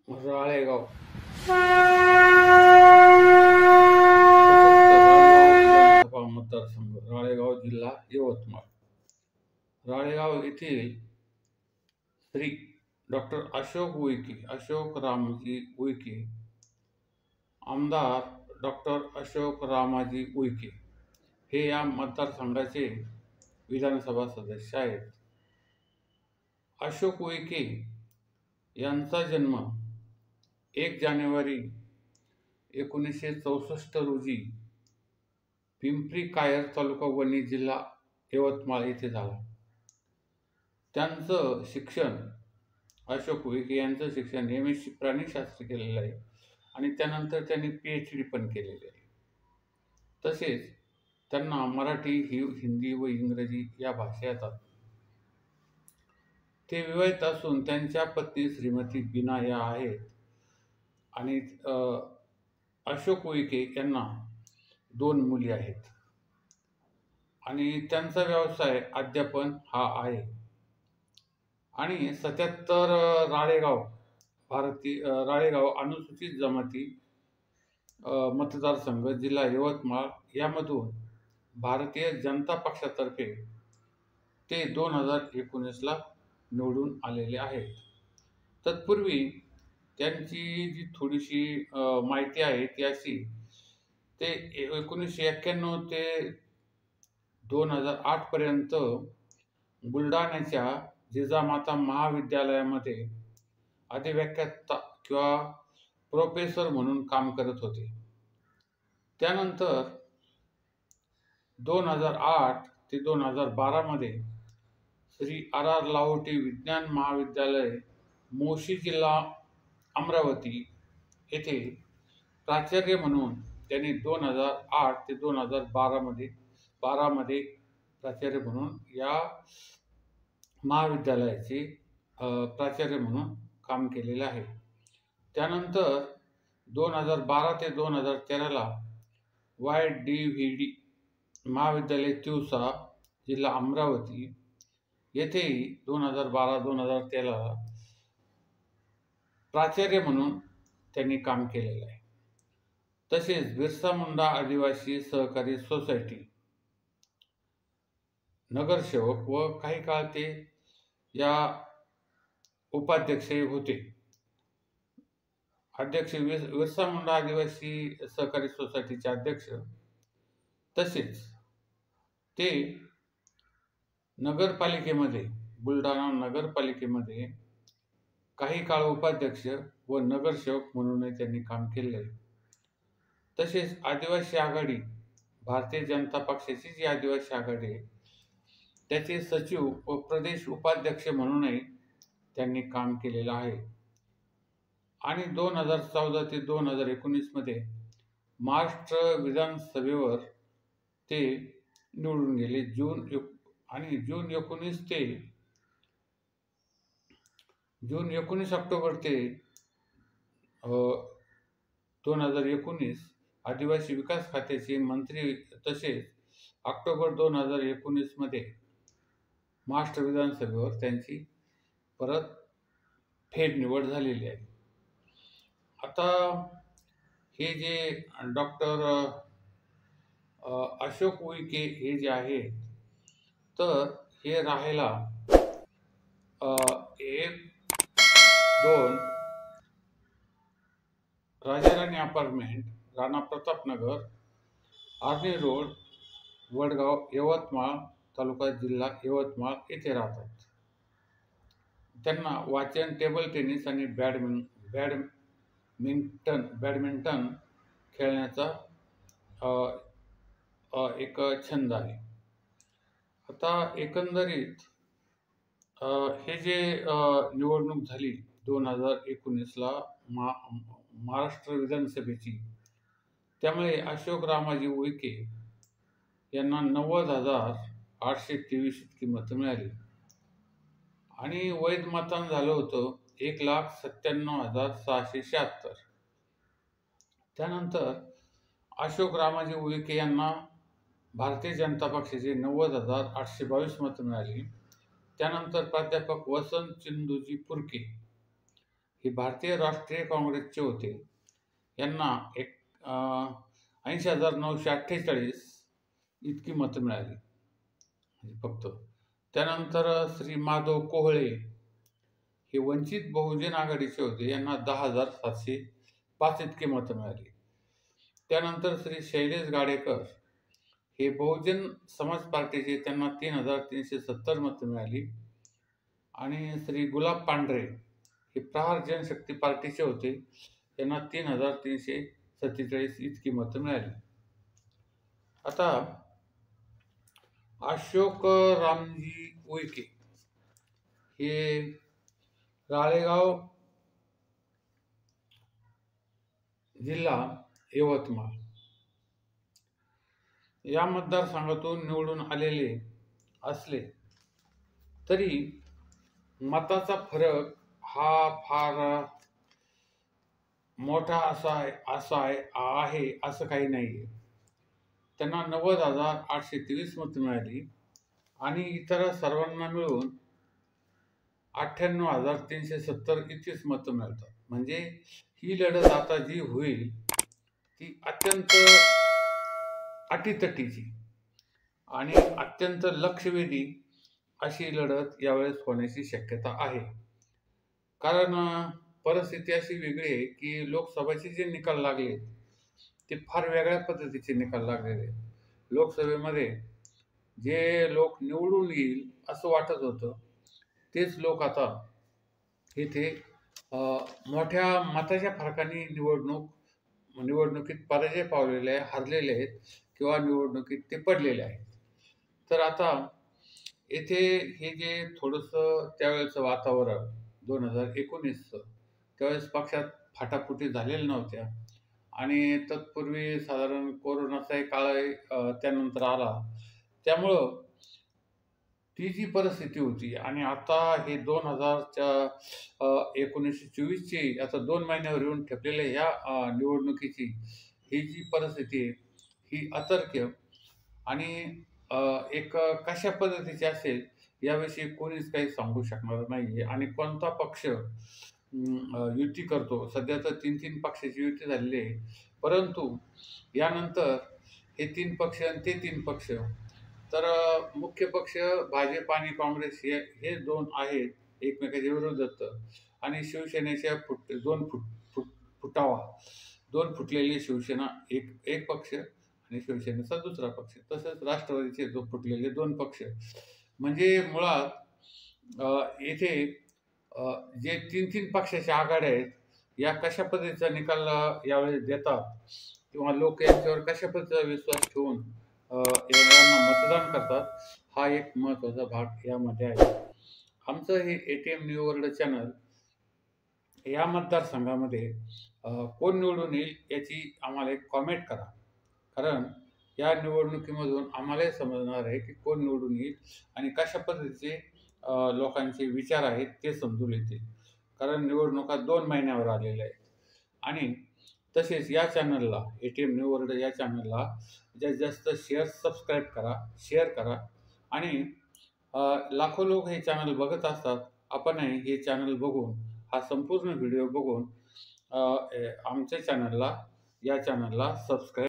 राळेगाव सशक्त राळेगाव विधानसभा मतदारसंघ, राळेगाव जिल्हा यवतमाळ. राळेगाव येथील श्री डॉक्टर अशोक उईके, अशोक रामजी उईके, आमदार डॉक्टर अशोक रामाजी उईके हे या मतदारसंघाचे विधानसभा सदस्य आहेत. अशोक उईके यांचा जन्म 1 जानेवारी 1964 रोजी पिंपरी कायर तालुका वणी जिल्हा यवतमाळ येथे झाला. त्यांचं शिक्षण अशोक उईके यांचं शिक्षण MSc प्राणीशास्त्र केलेलं आहे आणि त्यानंतर त्यांनी PhD पण केलेली आहे. तसेच त्यांना मराठी, हिंदी व इंग्रजी या भाषा येतात. ते विवाहित असून त्यांच्या पत्नी श्रीमती बीना या आहेत आणि अशोक उईके यांना 2 मुली आहेत आणि त्यांचा व्यवसाय अध्यापन हा आहे. आणि 77 राळेगाव राळेगाव अनुसूचित जमाती मतदारसंघ जिल्हा यवतमाळ यामधून भारतीय जनता पक्षातर्फे ते 2019ला निवडून आलेले आहेत. तत्पूर्वी त्यांची जी थोडीशी माहिती आहे ती अशी, ते 1991 ते 2008 पर्यंत बुलढाण्याच्या जिजामाता महाविद्यालयामध्ये अधिव्याख्याता किंवा प्रोफेसर म्हणून काम करत होते. त्यानंतर 2008 ते 2012 मध्ये श्री RR लाहोटी विज्ञान महाविद्यालय, मोशी जिल्हा अमरावती येथे प्राचार्य म्हणून त्यांनी 2008 ते 2012 मध्ये प्राचार्य म्हणून या महाविद्यालयाचे प्राचार्य म्हणून काम केलेले आहे. त्यानंतर 2012 ते 2013ला YDVD महाविद्यालय तिवसा जिल्हा अमरावती येथेही 2012-2013ला प्राचार्य म्हणून त्यांनी काम केलेलं आहे. तसेच बिरसा मुंडा आदिवासी सहकारी सोसायटी नगरसेवक व काही काळ ते या उपाध्यक्ष होते. अध्यक्ष बिरसा मुंडा आदिवासी सहकारी सोसायटीचे अध्यक्ष. तसेच ते नगरपालिकेमध्ये, बुलढाणा नगरपालिकेमध्ये काही काळ उपाध्यक्ष व नगरसेवक म्हणूनही त्यांनी काम केले. तसेच आदिवासी आघाडी, भारतीय जनता पक्षाची जी आदिवासी आघाडी आहे त्याचे सचिव व प्रदेश उपाध्यक्ष म्हणूनही त्यांनी काम केलेलं आहे. आणि 2014 ते 2019 मध्ये महाराष्ट्र विधानसभेवर ते निवडून गेले. जून 19 ऑक्टोबर ते 2019 आदिवासी विकास खात्याचे मंत्री. तसेच ऑक्टोबर 2019 मध्ये महाराष्ट्र विधानसभेवर त्यांची परत फेरनिवड झालेली आहे. आता हे जे डॉक्टर अशोक उईके हे जे आहे, तर हे राहायला 1-2 राजाराणी अपार्टमेंट, राणा प्रतापनगर, आर्णी रोड, वडगाव, यवतमाळ तालुका जिल्हा यवतमाळ येथे राहतात. त्यांना वाचन, टेबल टेनिस आणि बॅडमिंटन खेळण्याचा एक छंद आहे. आता एकंदरीत हे जे निवडणूक झाली 2019ला महाराष्ट्र विधानसभेची, त्यामुळे अशोक रामाजी उईके यांना 90,823 इतकी मतं मिळाली आणि वैध मतदान झालं होतं 1,97,676. त्यानंतर अशोक रामाजी उईके यांना भारतीय जनता पक्षाचे 90,822 मतं मिळाली. त्यानंतर प्राध्यापक वसंत चिंदूजी पुरके हे भारतीय राष्ट्रीय काँग्रेसचे होते. यांना 80,948 इतकी मतं मिळाली फक्त. त्यानंतर श्री माधव कोहळे हे वंचित बहुजन आघाडीचे होते. यांना 10,705 इतकी मतं मिळाली. त्यानंतर श्री शैलेश गाडेकर हे बहुजन समाज पार्टीचे, त्यांना 3,370 मतं मिळाली. आणि श्री गुलाब पांढरे हे प्रहार जनशक्ती पार्टीचे होते. त्यांना 3,347 इतकी मतं मिळाली. आता अशोक रामजी उईके हे राळेगाव जिल्हा यवतमाळ या मतदारसंघातून निवडून आलेले असले तरी मताचा फरक हा फार मोठा आहे असं काही नाही आहे. त्यांना 90,823 मतं मिळाली आणि इतर सर्वांना मिळून 98,370 इतकीच मतं मिळतात. म्हणजे ही लढत आता जी होईल ती अत्यंत अटीतटीची आणि अत्यंत लक्षवेधी अशी लढत यावेळेस होण्याची शक्यता आहे. कारण परिस्थिती अशी वेगळी आहे की लोकसभेचे जे निकाल लागले ते फार वेगळ्या पद्धतीचे निकाल लागलेले आहेत. लोकसभेमध्ये जे लोक निवडून येईल असं वाटत होतं तेच लोक आता इथे मोठ्या मताच्या फरकाने निवडणुकीत पराजय पावलेले आहे, हरलेले आहेत किंवा निवडणुकीत ते पडलेले आहेत. तर आता येथे हे जे थोडंसं त्यावेळेचं वातावरण 2019चं, त्यावेळेस पक्षात फाटाफुटी झालेल्या नव्हत्या आणि तत्पूर्वी साधारण कोरोनाचाही काळ त्यानंतर आला. त्यामुळं ती जी परिस्थिती होती आणि आता हे 1924ची आता 2 महिन्यावर येऊन ठेपलेल्या ह्या निवडणुकीची ही जी परिस्थिती आहे ही अतर्क्य आणि एक कशा पद्धतीची असेल याविषयी कोणीच काही सांगू शकणार नाही आहे. आणि कोणता पक्ष युती करतो, सध्या तर 3 पक्षाची युती झालेली आहे, परंतु यानंतर हे 3 पक्ष आणि ते 3 पक्ष, तर मुख्य पक्ष भाजप आणि काँग्रेस हे 2 आहेत एकमेकांच्या विरोधात. आणि शिवसेनेच्या 2 फुटलेली शिवसेना एक पक्ष आणि शिवसेनेचा दुसरा पक्ष, तसंच राष्ट्रवादीचे फुटलेले 2 पक्ष. म्हणजे मुळात येथे जे 3 पक्षाच्या आघाड्या आहेत या कशा पद्धतीचा निकाल यावेळेस देतात किंवा लोक यांच्यावर कशा पद्धतीचा विश्वास ठेवून यांना मतदान करतात, हा एक महत्त्वाचा भाग यामध्ये आहे. आमचं हे ATM न्यू वर्ल्ड चॅनल या मतदारसंघामध्ये कोण निवडून येईल याची आम्हाला एक कॉमेंट करा. कारण या निवडणुकीमधून आम्हालाही समजणार आहे की कोण निवडून येईल आणि कशा पद्धतीचे लोकांचे विचार आहेत ते समजून येतील. कारण निवडणुका 2 महिन्यावर आलेल्या आहेत. आणि तसेच या चॅनलला, ATM न्यू वर्ल्ड या चॅनलला जास्तीत जास्त सबस्क्राईब करा, शेअर करा. आणि लाखो लोक हे चॅनल बघत असतात. आपणही हे चॅनल बघून, हा संपूर्ण व्हिडिओ बघून आमच्या या चॅनलला सबस्क्राईब